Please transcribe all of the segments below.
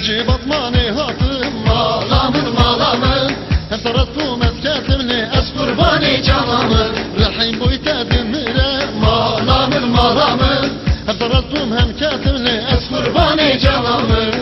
الجي بطماني هاتم مالامن مالامن هم ترطو مسكاتمني أس قرباني جانامن رحيم بويتا دمرة مالامن مالامن هم ترطو هم كاتمني أس قرباني جانامن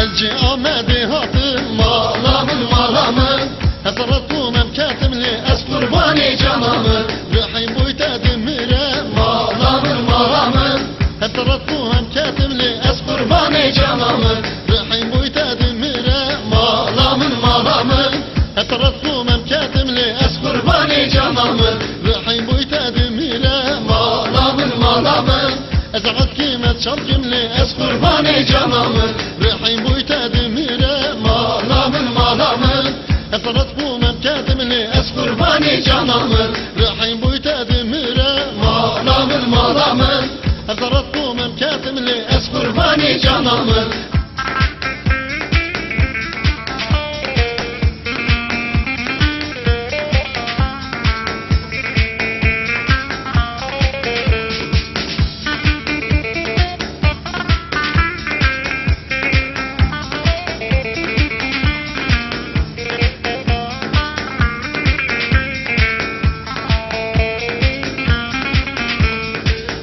الجي آمدي هاتم مالامن مالامن هفرطو ممكاتمني أس قرباني جانامن رحيم بويتا دمرة مالامن مالامن هفرطو ممكاتمني أس قرباني جانامن رحيم بويتا دمرة مالامن مالامن هفرطو ممكاتمني أس قرباني جانامن رحيم بويتا دمرة مالامن مالامن أزعد كيمة شركمني أس قرباني جانامن رحيم بويتا دمرة مالامن مالامن أفرط بومم كاتمني أس قرباني جانامن رحيم بويتا دمرة مالامن مالامن أفرط بومم كاتمني أس قرباني جانامن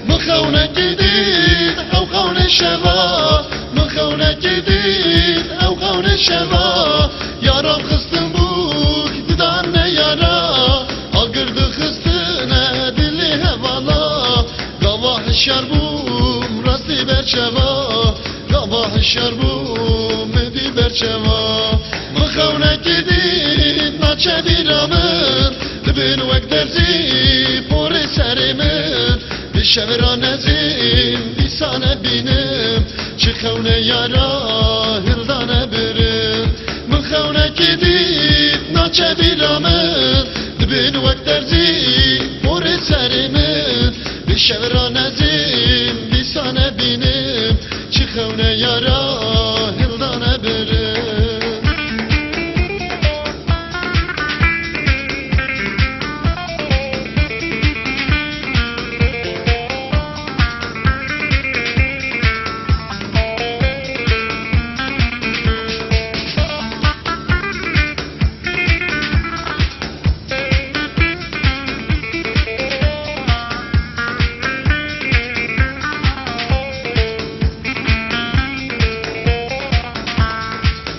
مخونة جديد أو خون الشباب مخونة جديد أو خون الشباب يا رب خستن بوك ددعنا يا رب أقرد خستنا دلي هوالا قواح الشربوم راستي برشباب قواح الشربوم مدي برشباب مخونة جديد ناتشا ديرامن لبين وقت درزي بوري سرمن الشمرا نزيم بيسانة بينم شخونة يارا هلدانة برم من خونة جديد ناچه بيرامن دبين وقت درزي بوري سرمن الشمرا نزيم بيسانة بينم شخونة يارا هلدانة برم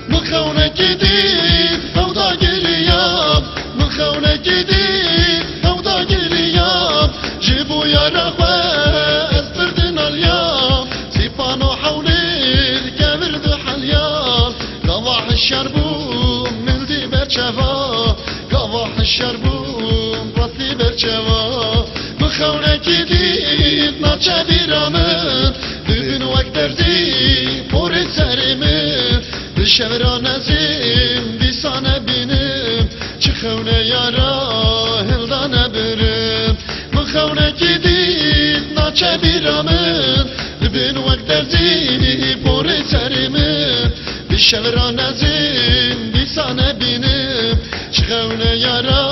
مخونة جديد هودا جرياب مخونة جديد هودا جرياب جيبوا يا رخوة اسبردنا اليوم سيبانو حولي الكامر ذو حليال قواح الشربوم ملدي برشفا قواح الشربوم راسي برشفا مخونة جديد ناتشا بيرامن دبن وقت درزي بوري سرمن الشمرا نزيم بيسانة بينم شخونة يارا هلدانة برم مخونة جديد ناتشا بيرامن لبين وقت درزي بوري سرمن الشمرا نزيم بيسانة بينم شخونة يارا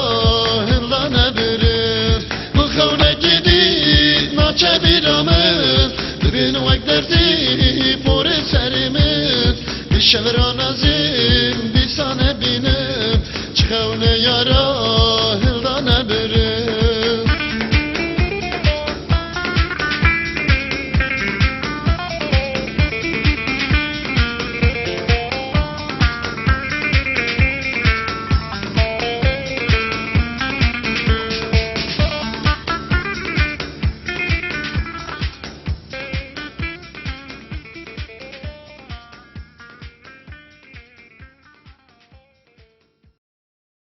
هلدانة برم مخونة جديد ناتشا بيرامن لبين وقت درزي بوري سرمن الشمرا نزيم بيسانة بينم شخونة يارا